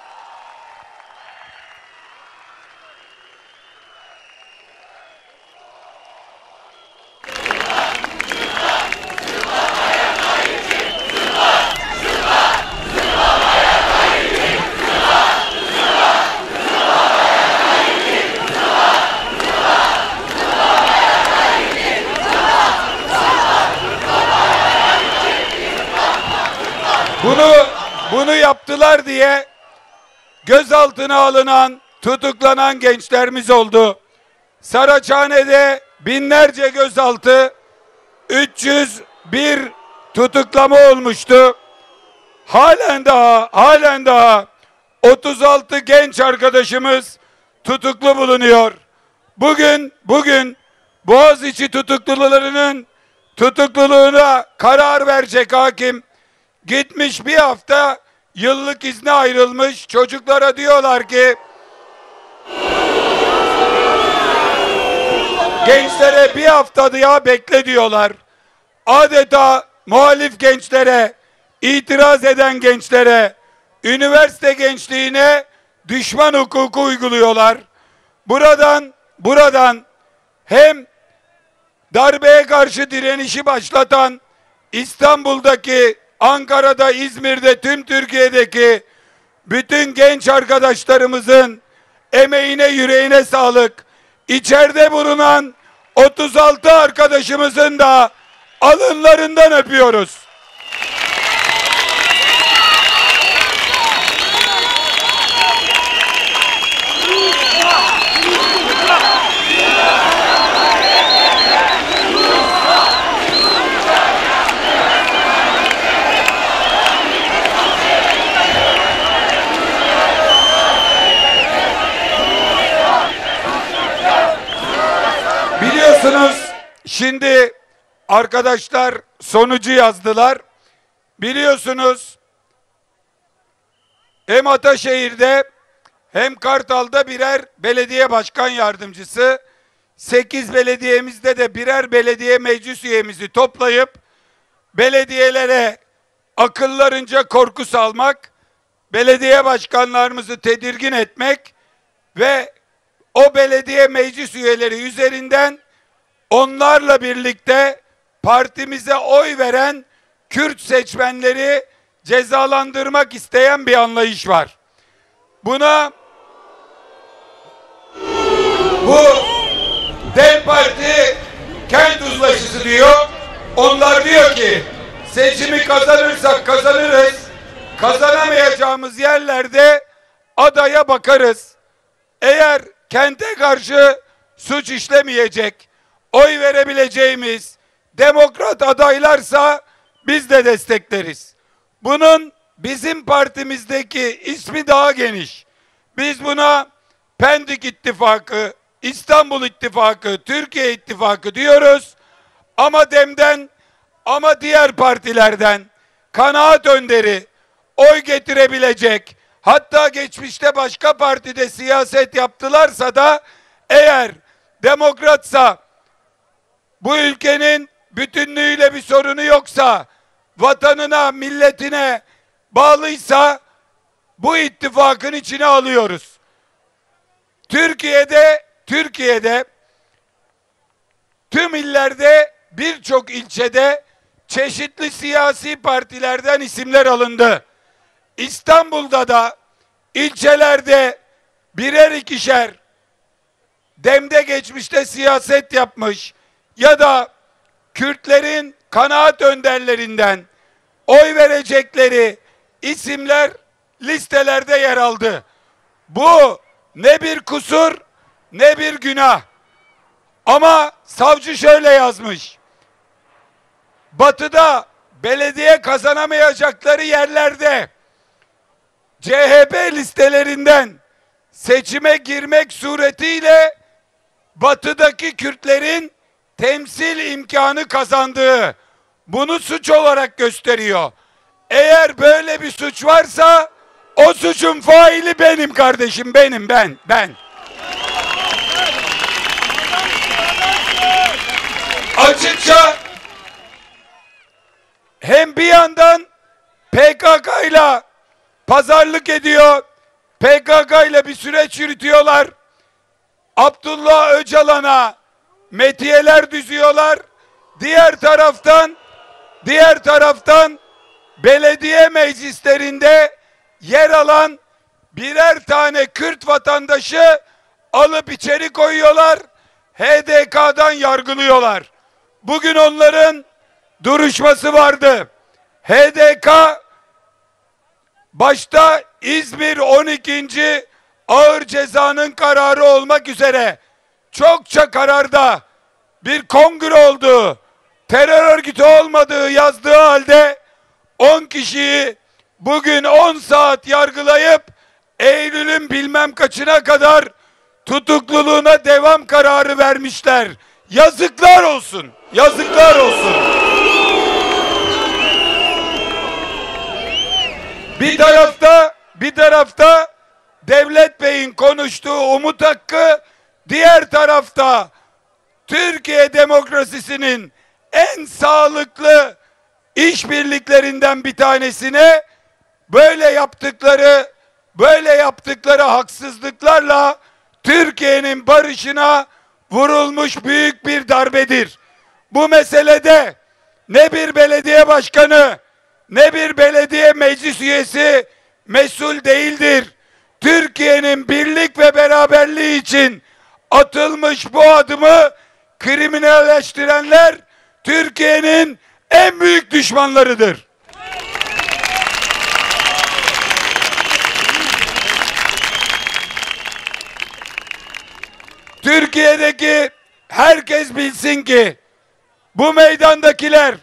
Bunu yaptılar diye gözaltına alınan, tutuklanan gençlerimiz oldu. Saraçhane'de binlerce gözaltı, 301 tutuklama olmuştu. Halen daha 36 genç arkadaşımız tutuklu bulunuyor. Bugün Boğaziçi tutuklularının tutukluluğuna karar verecek hakim gitmiş bir hafta yıllık izne ayrılmış. Çocuklara diyorlar ki gençlere bir hafta ya bekle diyorlar. Adeta muhalif gençlere, itiraz eden gençlere, üniversite gençliğine düşman hukuku uyguluyorlar. Buradan hem darbeye karşı direnişi başlatan İstanbul'daki, Ankara'da, İzmir'de, tüm Türkiye'deki bütün genç arkadaşlarımızın emeğine, yüreğine sağlık. İçeride bulunan 36 arkadaşımızın da alınlarından öpüyoruz. Biliyorsunuz şimdi arkadaşlar sonucu yazdılar. Biliyorsunuz hem Ataşehir'de hem Kartal'da birer belediye başkan yardımcısı, 8 belediyemizde de birer belediye meclis üyemizi toplayıp belediyelere akıllarınca korku salmak, belediye başkanlarımızı tedirgin etmek ve o belediye meclis üyeleri üzerinden onlarla birlikte partimize oy veren Kürt seçmenleri cezalandırmak isteyen bir anlayış var. Buna bu DEM Parti kent uzlaşısı diyor. Onlar diyor ki seçimi kazanırsak kazanırız. Kazanamayacağımız yerlerde adaya bakarız. Eğer kente karşı suç işlemeyecek, oy verebileceğimiz demokrat adaylarsa biz de destekleriz. Bunun bizim partimizdeki ismi daha geniş. Biz buna Pendik İttifakı, İstanbul İttifakı, Türkiye İttifakı diyoruz. Ama DEM'den ama diğer partilerden kanaat önderi, oy getirebilecek, hatta geçmişte başka partide siyaset yaptılarsa da eğer demokratsa, bu ülkenin bütünlüğüyle bir sorunu yoksa, vatanına, milletine bağlıysa bu ittifakın içine alıyoruz. Türkiye'de tüm illerde birçok ilçede çeşitli siyasi partilerden isimler alındı. İstanbul'da da ilçelerde birer ikişer DEM'de geçmişte siyaset yapmış ya da Kürtlerin kanaat önderlerinden oy verecekleri isimler listelerde yer aldı. Bu ne bir kusur ne bir günah. Ama savcı şöyle yazmış: Batı'da belediye kazanamayacakları yerlerde CHP listelerinden seçime girmek suretiyle Batı'daki Kürtlerin temsil imkanı kazandığı, bunu suç olarak gösteriyor. Eğer böyle bir suç varsa o suçun faili benim kardeşim, ben. Açıkça hem bir yandan PKK ile pazarlık ediyor, PKK ile bir süreç yürütüyorlar. Abdullah Öcalan'a metiyeler düzüyorlar. Diğer taraftan belediye meclislerinde yer alan birer tane Kürt vatandaşı alıp içeri koyuyorlar. HDK'dan yargılıyorlar. Bugün onların duruşması vardı. HDK başta İzmir 12. ağır cezanın kararı olmak üzere çokça kararda bir kongre olduğu, terör örgütü olmadığı yazdığı halde 10 kişiyi bugün 10 saat yargılayıp Eylül'ün bilmem kaçına kadar tutukluluğuna devam kararı vermişler. Yazıklar olsun. Yazıklar olsun. Bir tarafta Devlet Bey'in konuştuğu umut hakkı, diğer tarafta Türkiye demokrasisinin en sağlıklı işbirliklerinden bir tanesine böyle yaptıkları haksızlıklarla Türkiye'nin barışına vurulmuş büyük bir darbedir. Bu meselede ne bir belediye başkanı ne bir belediye meclis üyesi mesul değildir. Türkiye'nin birlik ve beraberliği için atılmış bu adımı kriminalleştirenler Türkiye'nin en büyük düşmanlarıdır. Türkiye'deki herkes bilsin ki bu meydandakiler,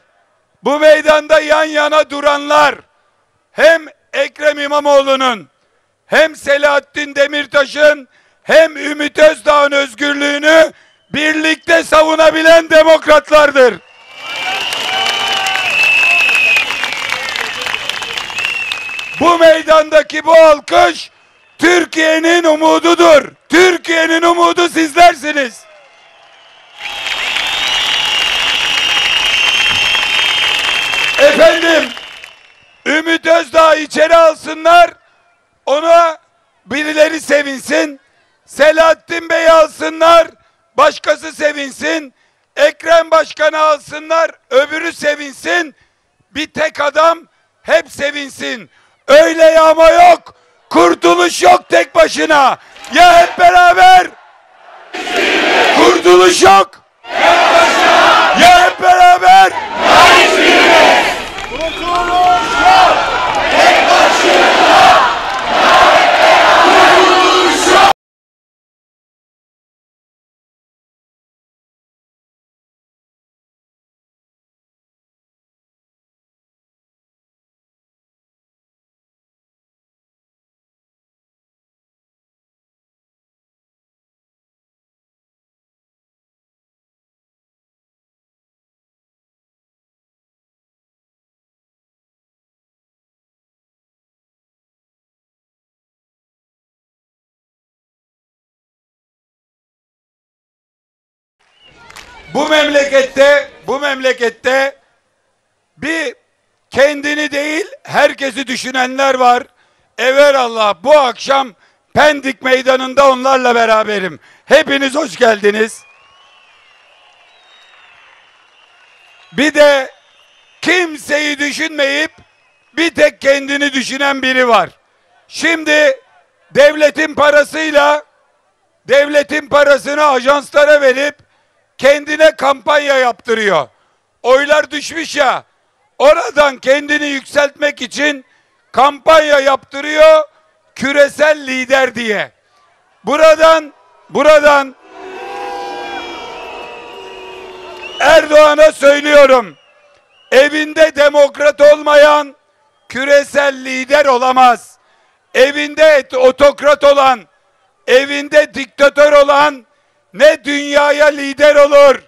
bu meydanda yan yana duranlar hem Ekrem İmamoğlu'nun hem Selahattin Demirtaş'ın hem Ümit Özdağ'ın özgürlüğünü birlikte savunabilen demokratlardır. Bu meydandaki bu alkış Türkiye'nin umududur. Türkiye'nin umudu sizlersiniz. Efendim, Ümit Özdağ'ı içeri alsınlar, ona birileri sevinsin. Selahattin Bey'i alsınlar, başkası sevinsin. Ekrem Başkan'ı alsınlar, öbürü sevinsin. Bir tek adam hep sevinsin. Öyle yağma yok, kurtuluş yok tek başına. Ya hep beraber, kurtuluş yok. Ya hep beraber, kurtuluş yok. Tek başına. Bu memlekette bir kendini değil herkesi düşünenler var. Evelallah bu akşam Pendik Meydanı'nda onlarla beraberim. Hepiniz hoş geldiniz. Bir de kimseyi düşünmeyip bir tek kendini düşünen biri var. Şimdi devletin parasını ajanslara verip kendine kampanya yaptırıyor. Oylar düşmüş ya, oradan kendini yükseltmek için kampanya yaptırıyor, küresel lider diye. Buradan Erdoğan'a söylüyorum, evinde demokrat olmayan küresel lider olamaz. Evinde otokrat olan, evinde diktatör olan ne dünyaya lider olur,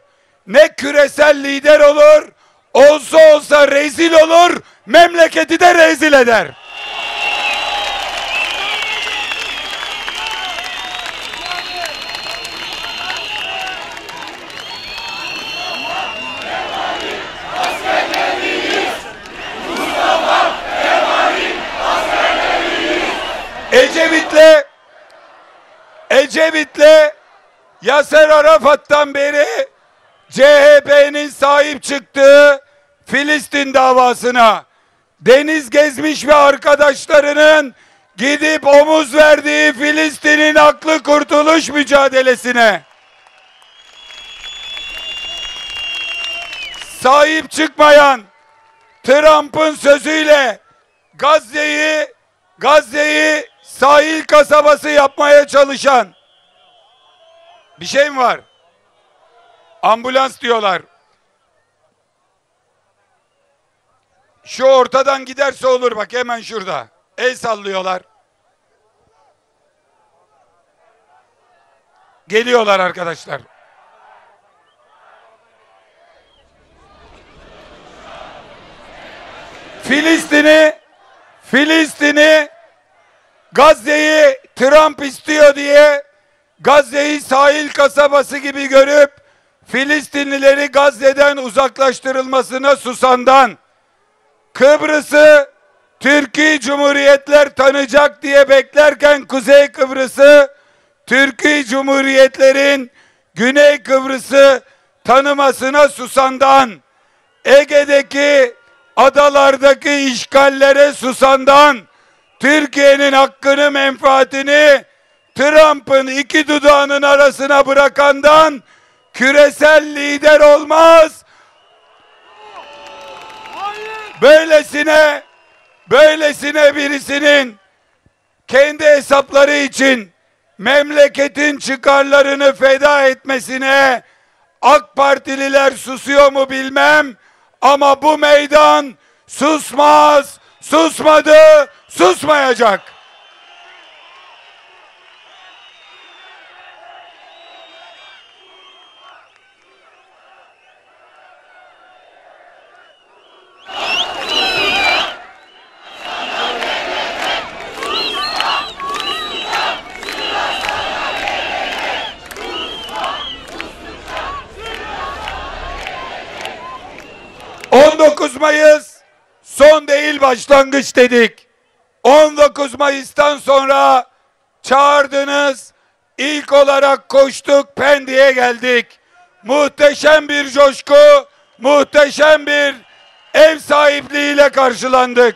ne küresel lider olur, olsa rezil olur, memleketi de rezil eder. Ecevit'le Yasser Arafat'tan beri CHP'nin sahip çıktığı Filistin davasına, Deniz Gezmiş ve arkadaşlarının gidip omuz verdiği Filistin'in haklı kurtuluş mücadelesine sahip çıkmayan, Trump'ın sözüyle Gazze'yi sahil kasabası yapmaya çalışan, bir şey mi var? Ambulans diyorlar. Şu ortadan giderse olur, bak hemen şurada. El sallıyorlar. Geliyorlar arkadaşlar. Filistin'i Gazze'yi Trump istiyor diye Gazze'yi sahil kasabası gibi görüp Filistinlileri Gazze'den uzaklaştırılmasına susandan, Kıbrıs'ı Türkiye Cumhuriyetler tanıyacak diye beklerken Kuzey Kıbrıs'ı Türkiye Cumhuriyetlerin Güney Kıbrıs'ı tanımasına susandan, Ege'deki adalardaki işgallere susandan, Türkiye'nin hakkını menfaatini Trump'ın iki dudağının arasına bırakandan küresel lider olmaz. Böylesine birisinin kendi hesapları için memleketin çıkarlarını feda etmesine AK Partililer susuyor mu bilmem ama bu meydan susmaz, susmadı, susmayacak. Mayıs son değil başlangıç dedik. 19 Mayıs'tan sonra çağırdınız. İlk olarak koştuk, Pendik'e geldik. Muhteşem bir coşku, muhteşem bir ev sahipliğiyle karşılandık.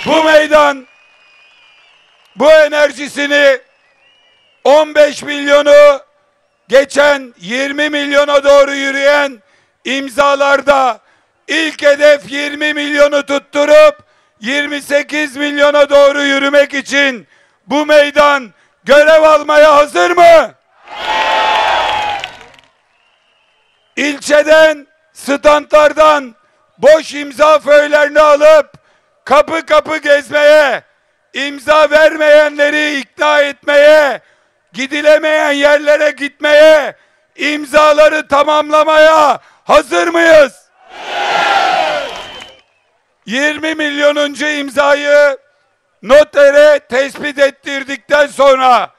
Bu meydan bu enerjisini 15 milyonu geçen 20 milyona doğru yürüyen imzalarda ilk hedef 20 milyonu tutturup 28 milyona doğru yürümek için bu meydan görev almaya hazır mı? İlçeden, standlardan boş imza föylerini alıp kapı kapı gezmeye, imza vermeyenleri ikna etmeye, gidilemeyen yerlere gitmeye, imzaları tamamlamaya hazır mıyız? Evet. 20 milyonuncu imzayı notere tespit ettirdikten sonra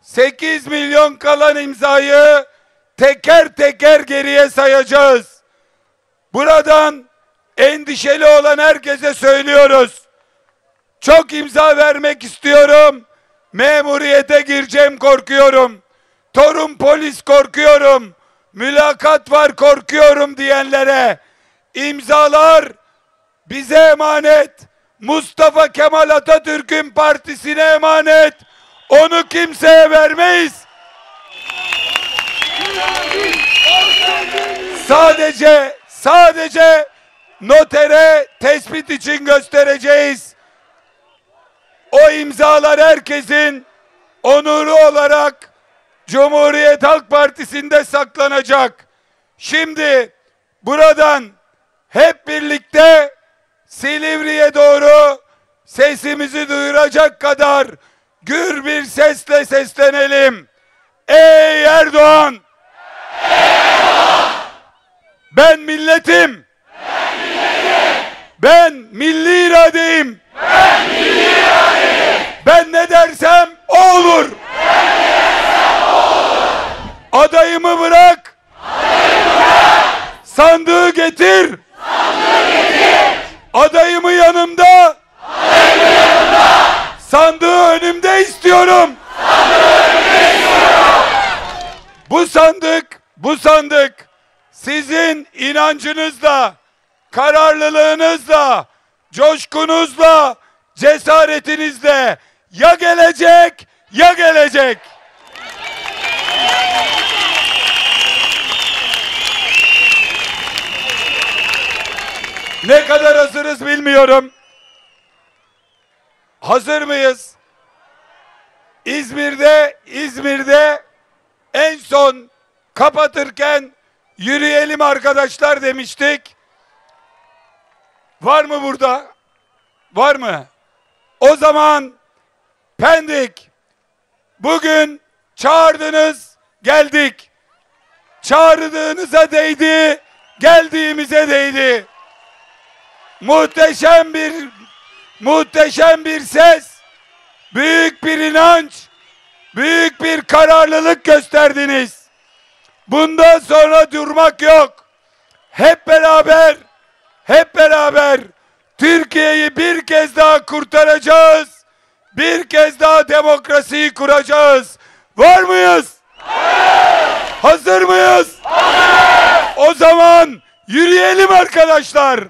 8 milyon kalan imzayı teker teker geriye sayacağız. Buradan endişeli olan herkese söylüyoruz. Çok imza vermek istiyorum. Memuriyete gireceğim korkuyorum. Torun polis korkuyorum. Mülakat var korkuyorum diyenlere imzalar bize emanet. Mustafa Kemal Atatürk'ün partisine emanet. Onu kimseye vermeyiz. Sadece notere tespit için göstereceğiz. O imzalar herkesin onuru olarak Cumhuriyet Halk Partisi'nde saklanacak. Şimdi buradan hep birlikte Silivri'ye doğru sesimizi duyuracak kadar gür bir sesle seslenelim. Ey Erdoğan! Ben milletim! Ben milli iradeyim! Ben ne dersem o olur! Adayımı bırak! Sandığı getir! Adayımı yanımda! Sandığı önümde istiyorum! Bu sandık sizin inancınızla, kararlılığınızla, coşkunuzla, cesaretinizle ya gelecek ya gelecek. Ne kadar hazırız bilmiyorum. Hazır mıyız? İzmir'de en son kapatırken yürüyelim arkadaşlar demiştik. Var mı burada? Var mı? O zaman Pendik, bugün çağırdınız, geldik. Çağırdığınıza değdi, geldiğimize değdi. Muhteşem bir ses, büyük bir inanç, büyük bir kararlılık gösterdiniz. Bundan sonra durmak yok. Hep beraber Türkiye'yi bir kez daha kurtaracağız. Bir kez daha demokrasiyi kuracağız. Var mıyız? Hazır mıyız? O zaman yürüyelim arkadaşlar.